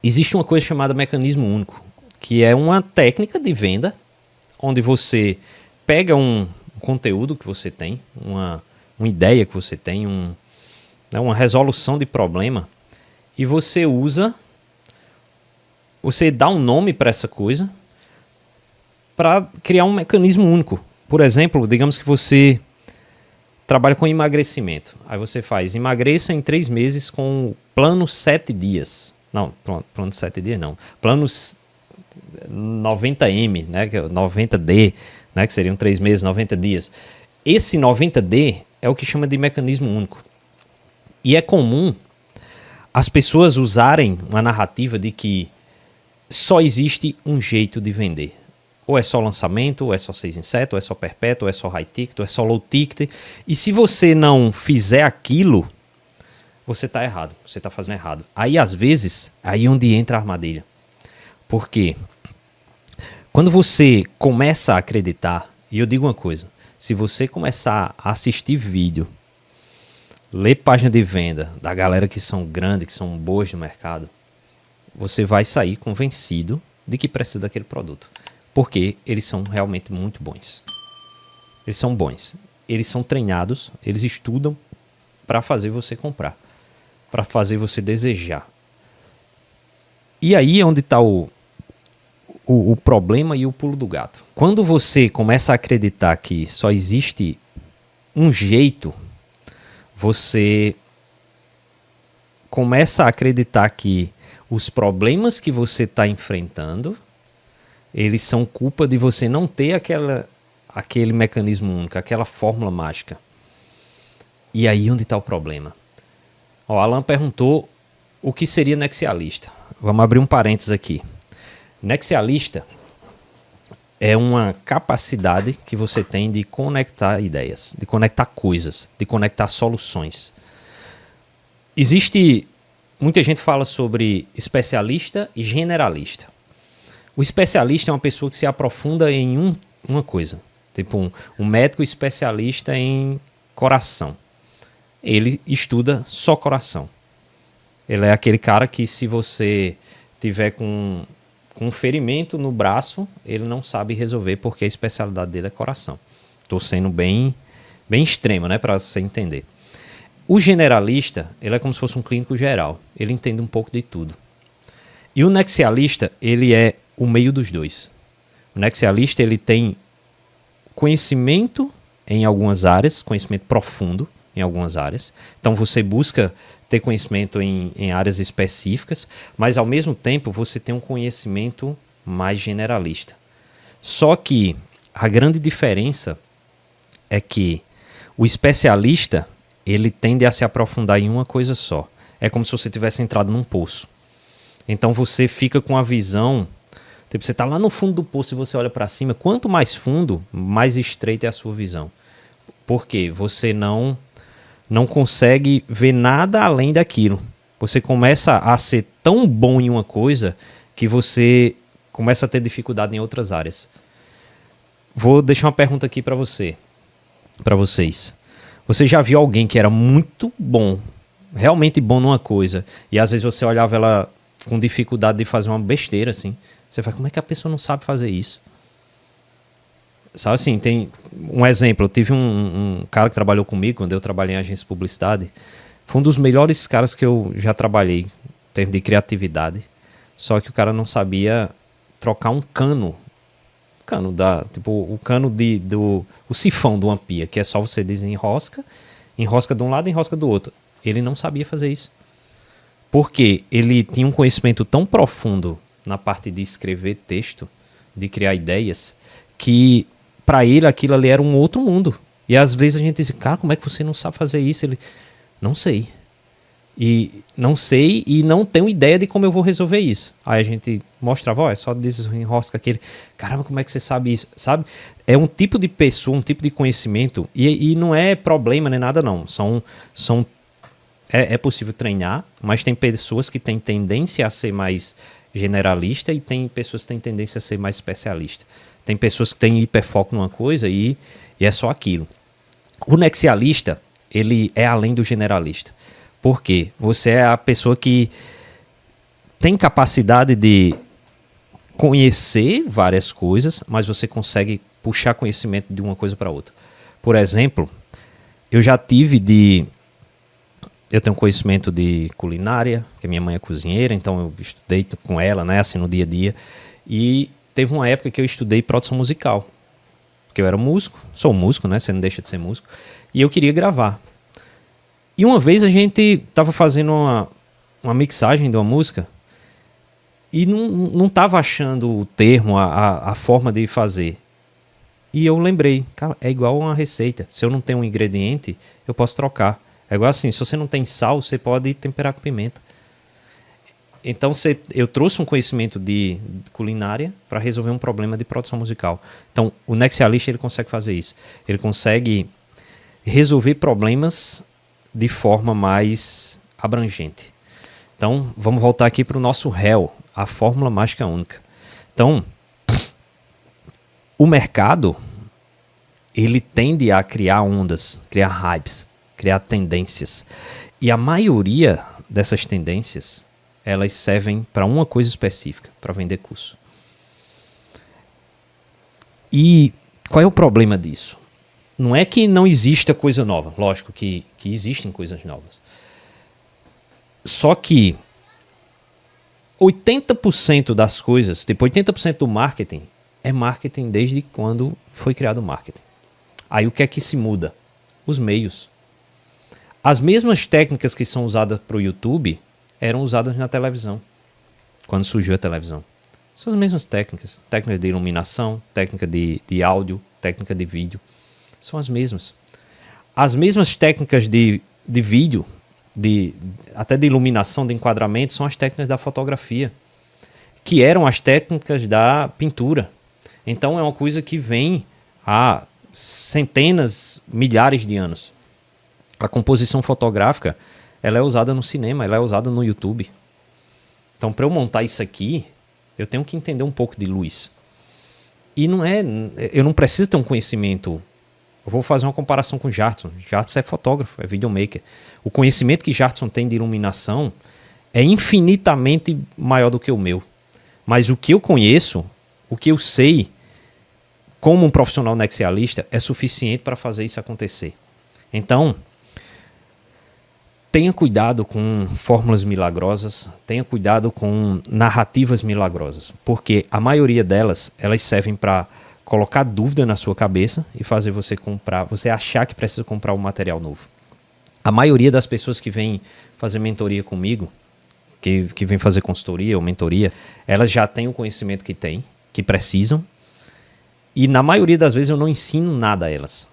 Existe uma coisa chamada mecanismo único, que é uma técnica de venda onde você pega um conteúdo que você tem, uma ideia que você tem, uma resolução de problema, e você dá um nome para essa coisa para criar um mecanismo único. Por exemplo, digamos que você trabalha com emagrecimento. Aí você faz emagreça em 3 meses com plano 7 dias. Não, plano 7 dias não. Planos 90M, né, que é 90D, né, que seriam 3 meses, 90 dias. Esse 90D é o que chama de mecanismo único. E é comum as pessoas usarem uma narrativa de que só existe um jeito de vender. Ou é só lançamento, ou é só 6 em 7, ou é só perpétuo, ou é só high ticket, ou é só low ticket. E se você não fizer aquilo, você está errado, você está fazendo errado. Aí, às vezes, aí é onde entra a armadilha. Por quê? Quando você começa a acreditar, e eu digo uma coisa, se você começar a assistir vídeo, ler página de venda da galera que são grandes, que são boas no mercado, você vai sair convencido de que precisa daquele produto. Porque eles são realmente muito bons. Eles são bons. Eles são treinados, eles estudam para fazer você comprar, para fazer você desejar. E aí é onde está o problema e o pulo do gato. Quando você começa a acreditar que só existe um jeito, você começa a acreditar que os problemas que você está enfrentando, eles são culpa de você não ter aquele mecanismo único, aquela fórmula mágica. E aí onde está o problema? O Alan perguntou o que seria nexialista. Vamos abrir um parênteses aqui. Nexialista é uma capacidade que você tem de conectar ideias, de conectar coisas, de conectar soluções. Muita gente fala sobre especialista e generalista. O especialista é uma pessoa que se aprofunda em uma coisa. Tipo um médico especialista em coração. Ele estuda só coração. Ele é aquele cara que se você tiver com um ferimento no braço, ele não sabe resolver porque a especialidade dele é coração. Estou sendo bem extremo, né, para você entender. O generalista, ele é como se fosse um clínico geral. Ele entende um pouco de tudo. E o nexialista, ele é o meio dos dois. O nexialista, ele tem conhecimento em algumas áreas, conhecimento profundo em algumas áreas. Então você busca ter conhecimento em áreas específicas, mas ao mesmo tempo você tem um conhecimento mais generalista. Só que a grande diferença é que o especialista, ele tende a se aprofundar em uma coisa só. É como se você tivesse entrado num poço. Então você fica com a visão. Tipo, você está lá no fundo do poço e você olha para cima. Quanto mais fundo, mais estreita é a sua visão. Porque você não consegue ver nada além daquilo. Você começa a ser tão bom em uma coisa que você começa a ter dificuldade em outras áreas. Vou deixar uma pergunta aqui para vocês. Você já viu alguém que era muito bom, realmente bom numa coisa, e às vezes você olhava ela com dificuldade de fazer uma besteira assim? Você fala, como é que a pessoa não sabe fazer isso? Sabe assim, tem um exemplo. Eu tive um cara que trabalhou comigo quando eu trabalhei em agência de publicidade. Foi um dos melhores caras que eu já trabalhei em termos de criatividade. Só que o cara não sabia trocar um cano. Tipo, o cano o sifão de uma pia, que é só você desenrosca, enrosca de um lado e enrosca do outro. Ele não sabia fazer isso. Porque ele tinha um conhecimento tão profundo na parte de escrever texto, de criar ideias, que para ele aquilo ali era um outro mundo. E às vezes a gente diz, cara, como é que você não sabe fazer isso? Ele, não sei. E não sei e não tenho ideia de como eu vou resolver isso. Aí a gente mostrava, é só desenrosca aquele. Caramba, como é que você sabe isso? Sabe? É um tipo de pessoa, um tipo de conhecimento, e não é problema nem nada não. É possível treinar, mas tem pessoas que têm tendência a ser mais generalista e tem pessoas que têm tendência a ser mais especialista. Tem pessoas que têm hiperfoco numa coisa e é só aquilo. O nexialista, ele é além do generalista. Por quê? Você é a pessoa que tem capacidade de conhecer várias coisas, mas você consegue puxar conhecimento de uma coisa para outra. Por exemplo, eu tenho conhecimento de culinária, que minha mãe é cozinheira, então eu estudei com ela, né, assim, no dia a dia. E teve uma época que eu estudei produção musical, porque eu era músico, sou músico, né, você não deixa de ser músico, e eu queria gravar. E uma vez a gente estava fazendo uma mixagem de uma música e não estava achando o termo, a forma de fazer. E eu lembrei, cara, é igual uma receita. Se eu não tenho um ingrediente, eu posso trocar. É igual assim, se você não tem sal, você pode temperar com pimenta. Então eu trouxe um conhecimento de culinária para resolver um problema de produção musical. Então o Nexialist ele consegue fazer isso. Ele consegue resolver problemas de forma mais abrangente. Então vamos voltar aqui para o nosso réu, a fórmula mágica única. Então o mercado ele tende a criar ondas, criar hypes, criar tendências. E a maioria dessas tendências, elas servem para uma coisa específica, para vender curso. E qual é o problema disso? Não é que não exista coisa nova, lógico que existem coisas novas. Só que 80% das coisas, tipo 80% do marketing, é marketing desde quando foi criado o marketing. Aí o que é que se muda? Os meios. As mesmas técnicas que são usadas para o YouTube eram usadas na televisão, quando surgiu a televisão. São as mesmas técnicas. Técnicas de iluminação, técnica de áudio, técnica de vídeo. São as mesmas. As mesmas técnicas de vídeo, até de iluminação, de enquadramento, são as técnicas da fotografia, que eram as técnicas da pintura. Então é uma coisa que vem há centenas, milhares de anos. A composição fotográfica, ela é usada no cinema, ela é usada no YouTube. Então, para eu montar isso aqui, eu tenho que entender um pouco de luz. E eu não preciso ter um conhecimento. Eu vou fazer uma comparação com Jartson. Jartson é fotógrafo, é videomaker. O conhecimento que Jartson tem de iluminação é infinitamente maior do que o meu. Mas o que eu conheço, o que eu sei, como um profissional nexialista, é suficiente para fazer isso acontecer. Então, tenha cuidado com fórmulas milagrosas, tenha cuidado com narrativas milagrosas, porque a maioria delas, elas servem para colocar dúvida na sua cabeça e fazer você comprar, você achar que precisa comprar um material novo. A maioria das pessoas que vêm fazer mentoria comigo, que vêm fazer consultoria ou mentoria, elas já têm o conhecimento que têm, que precisam, e na maioria das vezes eu não ensino nada a elas.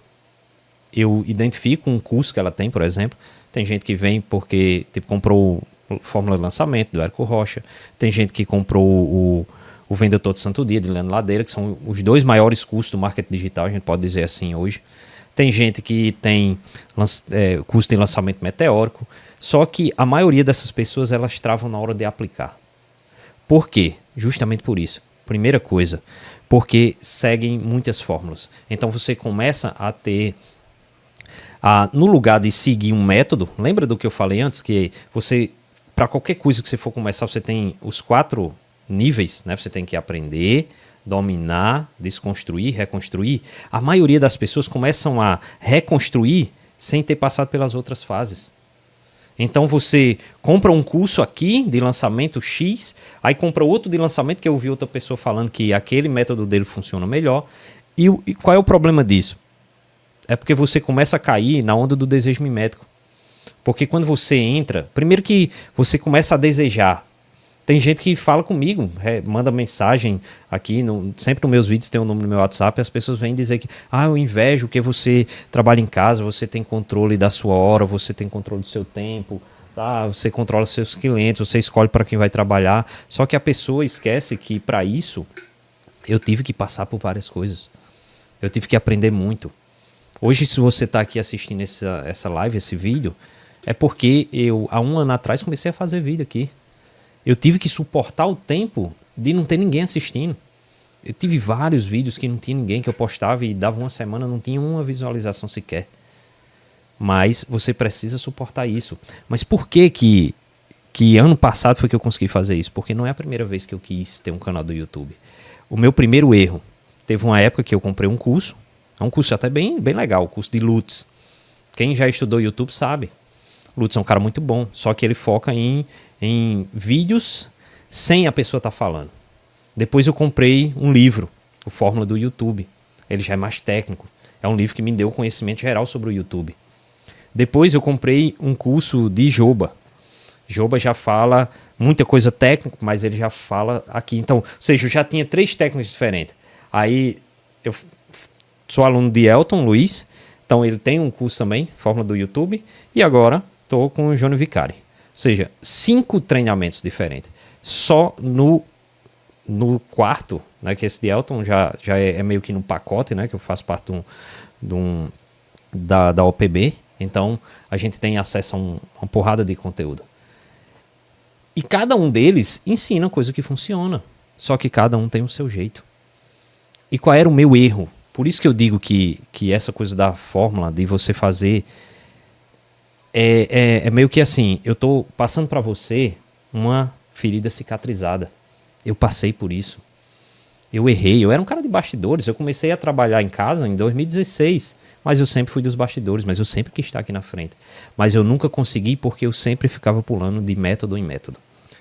Eu identifico um curso que ela tem, por exemplo. Tem gente que vem porque comprou a Fórmula de Lançamento, do Érico Rocha. Tem gente que comprou o Venda Todo Santo Dia, de Leandro Ladeira, que são os dois maiores cursos do marketing digital, a gente pode dizer assim hoje. Tem gente que tem curso de lançamento meteórico. Só que a maioria dessas pessoas, elas travam na hora de aplicar. Por quê? Justamente por isso. Primeira coisa, porque seguem muitas fórmulas. Então você começa a ter... no lugar de seguir um método, lembra do que eu falei antes? Que você, para qualquer coisa que você for começar, você tem os 4 níveis, né? Você tem que aprender, dominar, desconstruir, reconstruir. A maioria das pessoas começam a reconstruir sem ter passado pelas outras fases. Então você compra um curso aqui de lançamento X, aí compra outro de lançamento que eu ouvi outra pessoa falando que aquele método dele funciona melhor. E qual é o problema disso? É porque você começa a cair na onda do desejo mimético. Porque quando você entra, primeiro que você começa a desejar. Tem gente que fala comigo, manda mensagem aqui, sempre nos meus vídeos tem o número do meu WhatsApp, e as pessoas vêm dizer que eu invejo que você trabalha em casa, você tem controle da sua hora, você tem controle do seu tempo, você controla seus clientes, você escolhe para quem vai trabalhar. Só que a pessoa esquece que para isso eu tive que passar por várias coisas. Eu tive que aprender muito. Hoje, se você está aqui assistindo essa live, esse vídeo, é porque eu, há 1 ano atrás, comecei a fazer vídeo aqui. Eu tive que suportar o tempo de não ter ninguém assistindo. Eu tive vários vídeos que não tinha ninguém, que eu postava e dava uma semana, não tinha uma visualização sequer. Mas você precisa suportar isso. Mas por que que ano passado foi que eu consegui fazer isso, porque não é a primeira vez que eu quis ter um canal do YouTube. O meu primeiro erro, teve uma época que eu comprei um curso, é um curso até bem legal, o curso de Lutz. Quem já estudou YouTube sabe. Lutz é um cara muito bom, só que ele foca em vídeos sem a pessoa estar falando. Depois eu comprei um livro, o Fórmula do YouTube. Ele já é mais técnico. É um livro que me deu conhecimento geral sobre o YouTube. Depois eu comprei um curso de Joba. Joba já fala muita coisa técnica, mas ele já fala aqui. Então, ou seja, eu já tinha 3 técnicas diferentes. Aí eu sou aluno de Elton Luiz, então ele tem um curso também, Fórmula do YouTube, e agora estou com o Júnior Vicari. Ou seja, 5 treinamentos diferentes. Só no quarto, né, que esse de Elton já é meio que no pacote, né, que eu faço parte da OPB, então a gente tem acesso a uma porrada de conteúdo. E cada um deles ensina coisa que funciona, só que cada um tem o seu jeito. E qual era o meu erro? Por isso que eu digo que essa coisa da fórmula, de você fazer, é meio que assim, eu tô passando para você uma ferida cicatrizada. Eu passei por isso. Eu errei. Eu era um cara de bastidores. Eu comecei a trabalhar em casa em 2016. Mas eu sempre fui dos bastidores. Mas eu sempre quis estar aqui na frente. Mas eu nunca consegui porque eu sempre ficava pulando de método em método.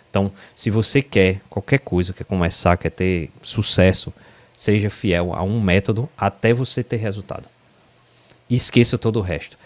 Então, se você quer qualquer coisa, quer começar, quer ter sucesso, seja fiel a um método até você ter resultado. E esqueça todo o resto.